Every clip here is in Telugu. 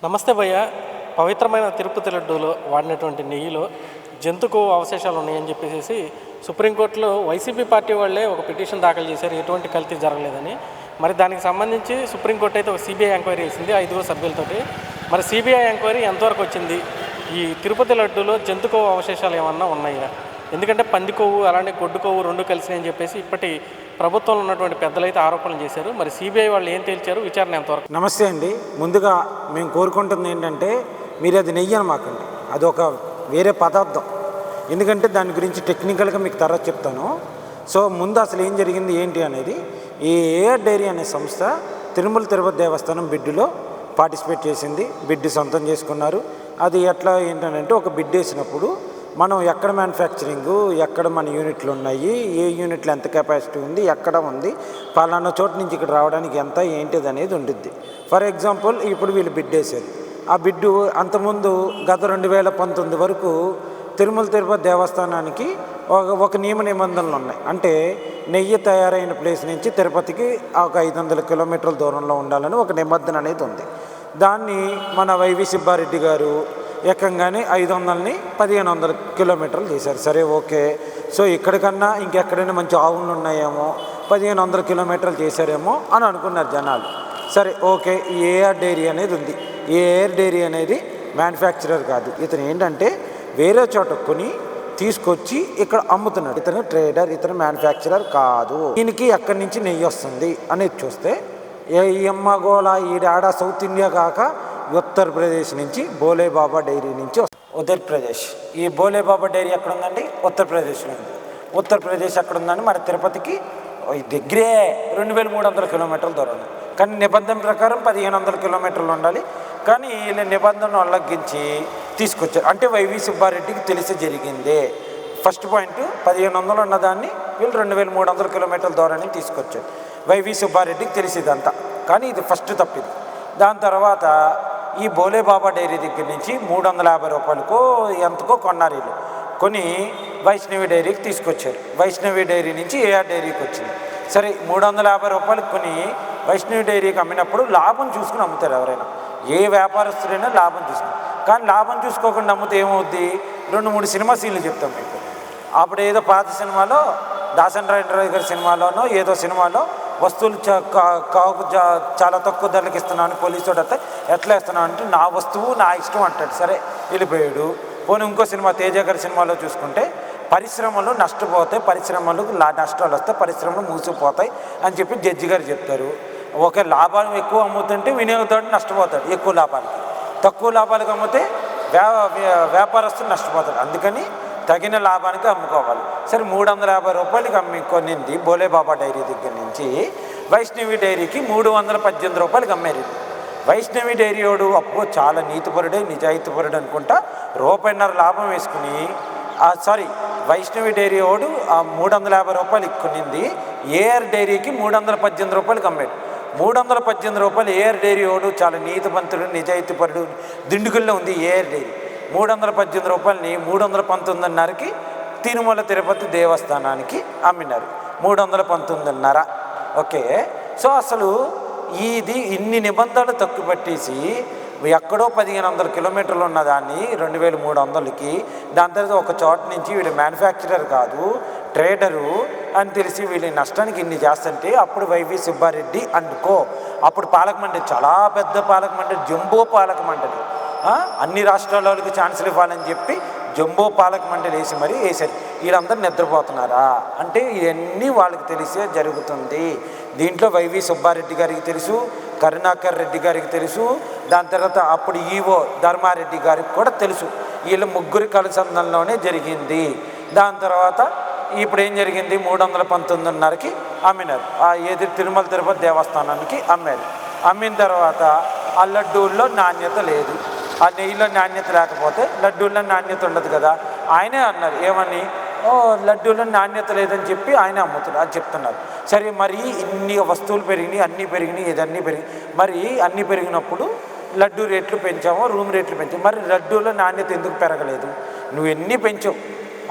నమస్తే భయ్య. పవిత్రమైన తిరుపతి లడ్డూలో వాడినటువంటి నెయ్యిలో జంతు కొవ్వు అవశేషాలు ఉన్నాయని చెప్పేసి సుప్రీంకోర్టులో వైసీపీ పార్టీ వాళ్ళే ఒక పిటిషన్ దాఖలు చేశారు, ఎటువంటి కల్తీ జరగలేదని. మరి దానికి సంబంధించి సుప్రీంకోర్టు అయితే ఒక సిబిఐ ఎంక్వైరీ చేసింది 5 సభ్యులతోటి. మరి సిబిఐ ఎంక్వైరీ ఎంతవరకు వచ్చింది? ఈ తిరుపతి లడ్డూలో జంతు కొవ్వు అవశేషాలు ఏమన్నా ఉన్నాయా? ఎందుకంటే పంది కొవ్వు అలానే గొడ్డు కొవ్వు రెండు కలిసినాయని చెప్పేసి ఇప్పటి ప్రభుత్వంలో ఉన్నటువంటి పెద్దలైతే ఆరోపణలు చేశారు. మరి సిబిఐ వాళ్ళు ఏం తేల్చారు? విచారణ ఎంతవరకు? నమస్తే అండి. ముందుగా మేము కోరుకుంటుంది ఏంటంటే మీరు అది నెయ్యి అనమాకండి, అదొక వేరే పదార్థం. ఎందుకంటే దాని గురించి టెక్నికల్గా మీకు తర్వాత చెప్తాను. సో ముందు అసలు ఏం జరిగింది ఏంటి అనేది, ఈ ఏఆర్ డైరీ అనే సంస్థ తిరుమల తిరుపతి దేవస్థానం బిడ్డులో పార్టిసిపేట్ చేసింది. బిడ్డు సొంతం చేసుకున్నారు. అది ఎట్లా ఏంటంటే ఒక బిడ్ వేసినప్పుడు మనం ఎక్కడ మ్యానుఫ్యాక్చరింగు, ఎక్కడ మన యూనిట్లు ఉన్నాయి, ఏ యూనిట్లు ఎంత కెపాసిటీ ఉంది, ఎక్కడ ఉంది, పలానా చోటు నుంచి ఇక్కడ రావడానికి ఎంత ఏంటిది అనేది ఉంటుంది. ఫర్ ఎగ్జాంపుల్ ఇప్పుడు వీళ్ళు బిడ్ వేశారు. ఆ బిడ్డు అంతకుముందు గత 2019 వరకు తిరుమల తిరుపతి దేవస్థానానికి ఒక నియమ నిబంధనలు ఉన్నాయి. అంటే నెయ్యి తయారైన ప్లేస్ నుంచి తిరుపతికి ఒక 500 కిలోమీటర్ల దూరంలో ఉండాలని ఒక నిబంధన అనేది ఉంది. దాన్ని మన వైవి సుబ్బారెడ్డి గారు ఏకంగానే 500ని 1500 కిలోమీటర్లు చేశారు. సరే ఓకే, సో ఇక్కడికన్నా ఇంకెక్కడైనా మంచి ఆవులు ఉన్నాయేమో 1500 కిలోమీటర్లు చేశారేమో అని అనుకున్నారు జనాలు. సరే ఓకే, ఈ ఏఆర్ డైరీ అనేది ఉంది. ఈ ఏఆర్ డైరీ అనేది మ్యానుఫ్యాక్చరర్ కాదు, ఇతను ఏంటంటే వేరే చోట కొని తీసుకొచ్చి ఇక్కడ అమ్ముతున్నాడు. ఇతను ట్రేడర్, ఇతను మ్యానుఫ్యాక్చరర్ కాదు. దీనికి ఎక్కడి నుంచి నెయ్యి వస్తుంది అనేది చూస్తే ఈ అమ్మగోళ ఈడాడ సౌత్ ఇండియా కాక ఉత్తరప్రదేశ్ నుంచి బోలేబాబా డైరీ నుంచి ఉత్తరప్రదేశ్. ఈ బోలేబాబా డైరీ ఎక్కడ ఉందండి? ఉత్తరప్రదేశ్లో ఉంది. ఉత్తరప్రదేశ్ ఎక్కడ ఉందండి? మన తిరుపతికి దగ్గరే 2300 కిలోమీటర్ల దూరం ఉంది. కానీ నిబంధన ప్రకారం 1500 కిలోమీటర్లు ఉండాలి. కానీ వీళ్ళ నిబంధనను ఉల్లంఘించి తీసుకొచ్చారు. అంటే వైవి సుబ్బారెడ్డికి తెలిసి జరిగిందే. ఫస్ట్ పాయింట్ 1500 ఉన్నదాన్ని వీళ్ళు 2300 కిలోమీటర్ల దూరాన్ని తీసుకొచ్చారు. వైవి సుబ్బారెడ్డికి తెలిసిదంతా. కానీ ఇది ఫస్ట్ తప్పిది. దాని తర్వాత ఈ బోలేబాబా డైరీ దగ్గర నుంచి 350 రూపాయలకో ఎంతకో కొన్నారు. వీళ్ళు కొని వైష్ణవి డైరీకి తీసుకొచ్చారు. వైష్ణవి డైరీ నుంచి ఏఆర్ డైరీకి వచ్చింది. సరే 350 రూపాయలకు కొని వైష్ణవి డైరీకి అమ్మినప్పుడు లాభం చూసుకుని అమ్ముతారు ఎవరైనా, ఏ వ్యాపారస్తుడైనా లాభం చూసుకుని. కానీ లాభం చూసుకోకుండా అమ్మితే ఏమవుద్ది? 2-3 సినిమా సీన్లు చెప్తాం మీకు. అప్పుడు ఏదో పాత సినిమాలో దాసనారాయణరావు గారి సినిమాలోనో ఏదో సినిమాలో వస్తువులు చాలా తక్కువ ధరలకు ఇస్తున్నాను, పోలీసు వాడు ఎట్లా ఇస్తున్నాను అంటే నా వస్తువు నా ఇష్టం అంటాడు. సరే వెళ్ళిపోయాడు. పోనీ ఇంకో సినిమా తేజ గారి సినిమాలో చూసుకుంటే పరిశ్రమలు నష్టపోతాయి, పరిశ్రమలకు నష్టాలు వస్తాయి, పరిశ్రమలు మూసిపోతాయి అని చెప్పి జడ్జి గారు చెప్తారు. ఒక లాభాలు ఎక్కువ అమ్ముతుంటే వినియోగదారుడు నష్టపోతాడు ఎక్కువ లాభాలకి, తక్కువ లాభాలకు అమ్మితే వ్యాపారస్తులు నష్టపోతాడు. అందుకని తగిన లాభానికి అమ్ముకోవాలి. సరే 350 రూపాయలకి కొనింది బోలేబాబా డైరీ దగ్గర నుంచి వైష్ణవి డైరీకి 318 రూపాయలకి అమ్మారు. వైష్ణవి డైరీ వాడు అప్పుడు చాలా నీతిపరుడే నిజాయితీపరుడు అనుకుంటా ₹1.5 లాభం వేసుకుని వైష్ణవి డైరీ వాడు 350 రూపాయలకి కొనింది ఏఆర్ డైరీకి 318 రూపాయలకి అమ్మాడు. 318 రూపాయలు ఏఆర్ డైరీ వాడు చాలా నీతిపంతుడు నిజాయితీపరుడు దిండుగుల్లో ఉంది ఏఆర్ డైరీ. 318 రూపాయలని 319.5కి తిరుమల తిరుపతి దేవస్థానానికి అమ్మినారు. 319.5. ఓకే, సో అసలు ఇది ఇన్ని నిబంధనలు తక్కువ పట్టేసి ఎక్కడో 1500 కిలోమీటర్లు ఉన్నదాన్ని 2300కి, దాని తర్వాత ఒక చోట నుంచి వీళ్ళు మ్యానుఫ్యాక్చరర్ కాదు ట్రేడరు అని తెలిసి వీళ్ళ నష్టానికి ఇన్ని చేస్తుంటే అప్పుడు వైవి సుబ్బారెడ్డి అనుకో, అప్పుడు పాలక మండలి చాలా పెద్ద పాలక మండలి, జంబో పాలక మండలి, అన్ని రాష్ట్రాల వాళ్ళకి ఛాన్సులు ఇవ్వాలని చెప్పి జంబో పాలక మండలి వేసి మరీ వేశారు. వీళ్ళందరూ నిద్రపోతున్నారా అంటే ఇవన్నీ వాళ్ళకి తెలిసే జరుగుతుంది. దీంట్లో వైవి సుబ్బారెడ్డి గారికి తెలుసు, కరుణాకర్ రెడ్డి గారికి తెలుసు, దాని తర్వాత అప్పుడు ఈవో ధర్మారెడ్డి గారికి కూడా తెలుసు. వీళ్ళ ముగ్గురి కలసందంలోనే జరిగింది. దాని తర్వాత ఇప్పుడు ఏం జరిగింది? 319.5కి అమ్మినారు. ఏది తిరుమల తిరుపతి దేవస్థానానికి అమ్మారు. అమ్మిన తర్వాత ఆ లడ్డూల్లో నాణ్యత లేదు. ఆ నెయ్యిలో నాణ్యత లేకపోతే లడ్డూల్లో నాణ్యత ఉండదు కదా. ఆయనే అన్నారు ఏమని, లడ్డూలో నాణ్యత లేదని చెప్పి ఆయన అమ్ముతున్నారు అని చెప్తున్నారు. సరే మరి ఇన్ని వస్తువులు పెరిగినాయి, అన్నీ పెరిగినాయి, ఇదన్నీ పెరిగి మరి అన్నీ పెరిగినప్పుడు లడ్డూ రేట్లు పెంచామో రూమ్ రేట్లు పెంచాము, మరి లడ్డూలో నాణ్యత ఎందుకు పెరగలేదు? నువ్వు ఎన్ని పెంచావు,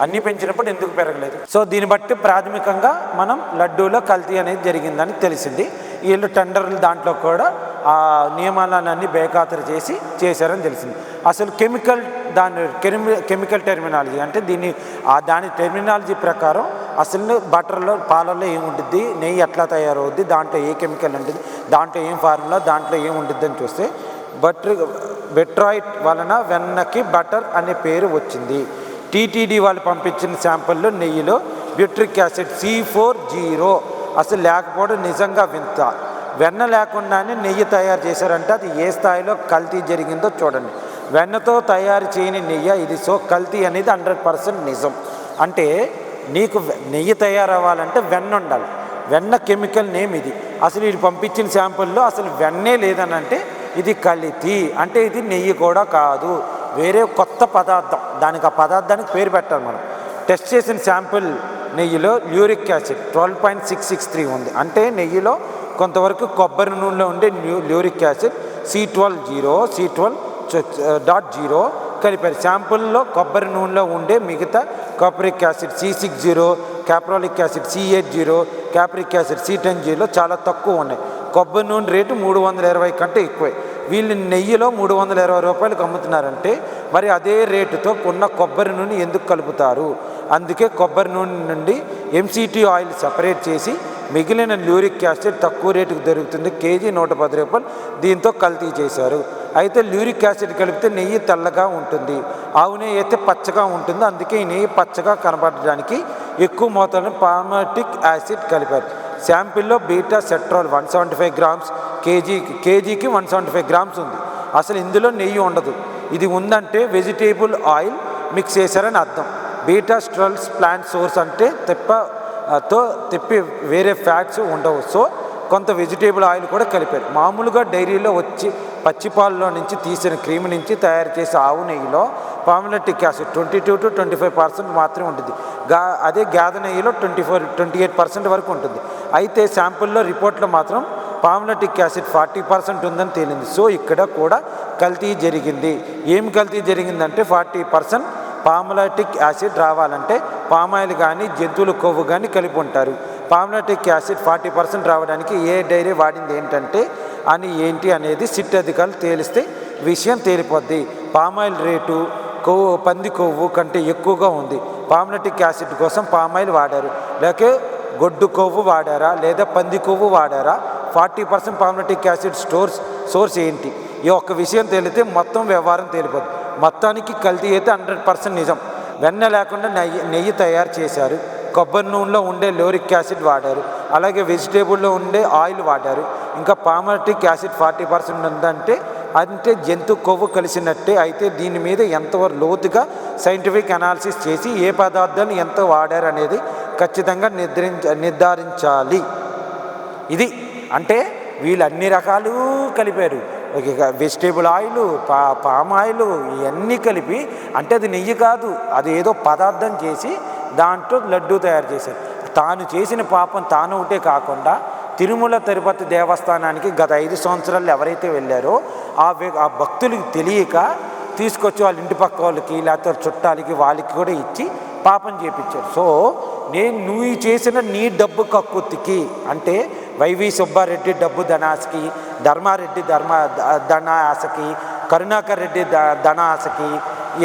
అన్నీ పెంచినప్పుడు ఎందుకు పెరగలేదు? సో దీన్ని బట్టి ప్రాథమికంగా మనం లడ్డూలో కల్తీ అనేది జరిగిందని తెలిసింది. వీళ్ళు టెండర్లు దాంట్లో కూడా ఆ నియమాలన్నీ బేఖాతరు చేశారని తెలిసింది. అసలు కెమికల్ టెర్మినాలజీ అంటే దాని టెర్మినాలజీ ప్రకారం అసలు బటర్లో పాలల్లో ఏముంటుంది, నెయ్యి ఎట్లా తయారవుద్ది, దాంట్లో ఏ కెమికల్ ఉంటుంది, దాంట్లో ఏం ఫార్ములా, దాంట్లో ఏం ఉంటుంది అని చూస్తే బెట్రాయిట్ వలన వెన్నకి బటర్ అనే పేరు వచ్చింది. టీటీడీ వాళ్ళు పంపించిన శాంపుల్లో నెయ్యిలో బ్యూట్రిక్ యాసిడ్ C4 అసలు లేకపోవడం నిజంగా వింత. వెన్న లేకుండానే నెయ్యి తయారు చేశారంటే అది ఏ స్థాయిలో కల్తీ జరిగిందో చూడండి. వెన్నతో తయారు చేయని నెయ్యి ఇది. సో కల్తీ అనేది 100% నిజం. అంటే నీకు నెయ్యి తయారవ్వాలంటే వెన్న ఉండాలి. వెన్న కెమికల్ నేమ్ ఇది. అసలు ఇది పంపించిన శాంపుల్లో అసలు వెన్నే లేదని అంటే ఇది కల్తీ. అంటే ఇది నెయ్యి కూడా కాదు, వేరే కొత్త పదార్థం. దానికి ఆ పదార్థానికి పేరు పెట్టాలి మనం. టెస్ట్ చేసిన శాంపుల్ నెయ్యిలో ల్యూరిక్ యాసిడ్ 12.663 ఉంది. అంటే నెయ్యిలో కొంతవరకు కొబ్బరి నూనెలో ఉండే ల్యూరిక్ యాసిడ్ C12.0 కలిపారు. శాంపుల్లో కొబ్బరి నూనెలో ఉండే మిగతా capric acid C60, caprylic acid C80, capric acid C10 చాలా తక్కువ ఉన్నాయి. కొబ్బరి నూనె రేటు 320 కంటే ఎక్కువే. వీళ్ళు నెయ్యిలో 320 రూపాయలకు అమ్ముతున్నారంటే మరి అదే రేటుతో ఉన్న కొబ్బరి నూనె ఎందుకు కలుపుతారు? అందుకే కొబ్బరి నూనె నుండి MCT ఆయిల్ సపరేట్ చేసి మిగిలిన ల్యూరిక్ యాసిడ్ తక్కువ రేటుకు దొరుకుతుంది. కేజీ 110 రూపాయలు. దీంతో కల్తీ చేశారు. అయితే ల్యూరిక్ యాసిడ్ కలిపితే నెయ్యి తెల్లగా ఉంటుంది, ఆవు నెయ్యి అయితే పచ్చగా ఉంటుంది. అందుకే ఈ నెయ్యి పచ్చగా కనబడడానికి ఎక్కువ మోతాదులో పామాటిక్ యాసిడ్ కలిపారు. శాంపిల్లో బీటా సెట్రాల్ 175 గ్రామ్స్ కేజీకి 175 గ్రామ్స్ ఉంది. అసలు ఇందులో నెయ్యి ఉండదు. ఇది ఉందంటే వెజిటేబుల్ ఆయిల్ మిక్స్ చేశారని అర్థం. బీటా స్ట్రల్స్ ప్లాంట్ సోర్స్ అంటే తిప్పి వేరే ఫ్యాట్స్ ఉండవు. సో కొంత వెజిటేబుల్ ఆయిల్ కూడా కలిపారు. మామూలుగా డైరీలో వచ్చి పచ్చిపాలలో నుంచి తీసిన క్రీమ్ నుంచి తయారు చేసే ఆవు నెయ్యిలో పామిలటిక్ యాసిడ్ 22 to 25% మాత్రమే ఉంటుంది. అదే గేదె నెయ్యిలో 28% వరకు ఉంటుంది. అయితే శాంపుల్లో రిపోర్ట్లో మాత్రం పామిలటిక్ యాసిడ్ 40% ఉందని తేలింది. సో ఇక్కడ కూడా కల్తీ జరిగింది. ఏం కల్తీ జరిగిందంటే 40% పామిలటిక్ యాసిడ్ రావాలంటే పామాయిల్ కానీ జంతువుల కొవ్వు కానీ కలిపి ఉంటారు. పామిలటిక్ యాసిడ్ 40% రావడానికి ఏ డైరీ వాడింది ఏంటి అనేది సిట్ అధికారులు తేలిస్తే విషయం తేలిపోద్ది. పామాయిల్ రేటు పంది కొవ్వు కంటే ఎక్కువగా ఉంది. పామిలటిక్ యాసిడ్ కోసం పామాయిల్ వాడారు, లేక గొడ్డు కొవ్వు వాడారా, లేదా పంది కొవ్వు వాడారా? 40% పామిలటిక్ యాసిడ్ సోర్స్ ఏంటి? ఈ ఒక్క విషయం తేలితే మొత్తం వ్యవహారం తేలిపోద్ది. మొత్తానికి కల్తీ అయితే 100% నిజం. వెన్న లేకుండా నెయ్యి తయారు చేశారు. కొబ్బరి నూనెలో ఉండే ల్యూరిక్ యాసిడ్ వాడారు, అలాగే వెజిటేబుల్లో ఉండే ఆయిల్ వాడారు. ఇంకా పామిలటిక్ యాసిడ్ 40% ఉందంటే జంతు కొవ్వు కలిసినట్టే. అయితే దీని మీద ఎంతవరకు లోతుగా సైంటిఫిక్ అనాలిసిస్ చేసి ఏ పదార్థాలు ఎంత వాడారు అనేది ఖచ్చితంగా నిర్ధారించాలి. ఇది అంటే వీళ్ళు అన్ని రకాలు కలిపారు. వెజిటేబుల్ ఆయిల్, పామ్ ఆయిల్ ఇవన్నీ కలిపి అంటే అది నెయ్యి కాదు, అది ఏదో పదార్థం చేసి దాంట్లో లడ్డూ తయారు చేశారు. తాను చేసిన పాపం తాను ఒకటే కాకుండా తిరుమల తిరుపతి దేవస్థానానికి గత 5 సంవత్సరాలు ఎవరైతే వెళ్ళారో ఆ భక్తులకు తెలియక తీసుకొచ్చి వాళ్ళ ఇంటి పక్క వాళ్ళకి లేకపోతే చుట్టాలకి వాళ్ళకి కూడా ఇచ్చి పాపం చేపించారు. సో నువ్వు చేసిన నీ డబ్బు కక్కుర్తికి అంటే వైవి సుబ్బారెడ్డి డబ్బు ధనాశకి, ధర్మారెడ్డి ధన ఆశకి, కరుణాకర్ రెడ్డి ధన ఆశకి,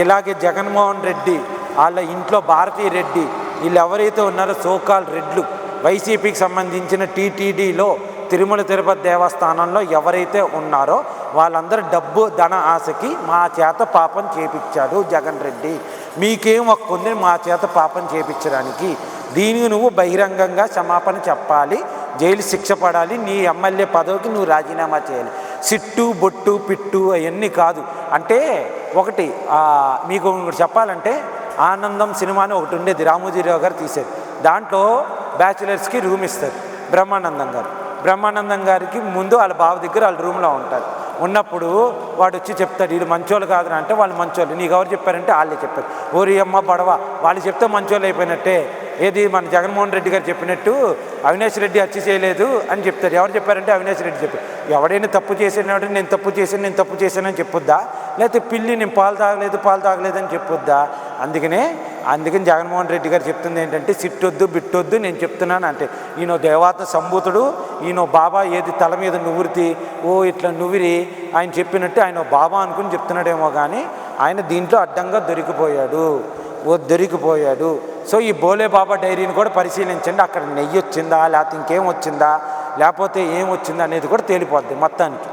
ఇలాగే జగన్మోహన్ రెడ్డి వాళ్ళ ఇంట్లో భారతీ రెడ్డి వీళ్ళు ఎవరైతే ఉన్నారో సోకాల్ రెడ్లు వైసీపీకి సంబంధించిన టీటీడీలో తిరుమల తిరుపతి దేవస్థానంలో ఎవరైతే ఉన్నారో వాళ్ళందరూ డబ్బు ధన ఆశకి మా చేత పాపం చేపించాడు జగన్ రెడ్డి. మీకేం హక్కు ఉంది మా చేత పాపం చేపించడానికి? దీనికి నువ్వు బహిరంగంగా క్షమాపణ చెప్పాలి, జైలు శిక్ష పడాలి, నీ ఎమ్మెల్యే పదవికి నువ్వు రాజీనామా చేయాలి. సిట్టు బొట్టు పిట్టు అవన్నీ కాదు. అంటే ఒకటి మీకు చెప్పాలంటే ఆనందం సినిమాని ఒకటి ఉండేది, రామోజీరావు గారు తీశారు. దాంట్లో బ్యాచులర్స్కి రూమ్ ఇస్తారు. బ్రహ్మానందం గారికి ముందు వాళ్ళ బావ దగ్గర వాళ్ళ రూమ్లో ఉంటారు. ఉన్నప్పుడు వాడు వచ్చి చెప్తాడు వీళ్ళు మంచోళ్ళు కాదు అంటే వాళ్ళు మంచోళ్ళు. నీకు ఎవరు చెప్పారంటే వాళ్ళే చెప్పారు. ఓరి అమ్మ బడవ, వాళ్ళు చెప్తే మంచోళ్ళు అయిపోయినట్టే. ఏది మన జగన్మోహన్ రెడ్డి గారు చెప్పినట్టు అవినాష్ రెడ్డి హత్య చేయలేదు అని చెప్తారు. ఎవరు చెప్పారంటే అవినాష్ రెడ్డి చెప్పారు. ఎవడైనా తప్పు చేసినాడు నేను తప్పు చేశానని చెప్పొద్దా? లేకపోతే పిల్లి నేను పాలు తాగలేదు అని చెప్పొద్దా? అందుకని జగన్మోహన్ రెడ్డి గారు చెప్తుంది ఏంటంటే సిట్టొద్దు బిట్టొద్దు, నేను చెప్తున్నాను అంటే ఈయన దేవత సంభూతుడు, ఈయన బాబా ఏది తల మీద నువ్వురితి ఇట్లా నువ్విరి ఆయన చెప్పినట్టు ఆయన బాబా అనుకుని చెప్తున్నాడేమో కానీ ఆయన దీంట్లో అడ్డంగా దొరికిపోయాడు. సో ఈ బోలే బాబా డైరీని కూడా పరిశీలించండి, అక్కడ నెయ్యి వచ్చిందా లేకపోతే ఇంకేం వచ్చిందా లేకపోతే ఏం వచ్చిందా అనేది కూడా తేలిపోద్ది మొత్తానికి.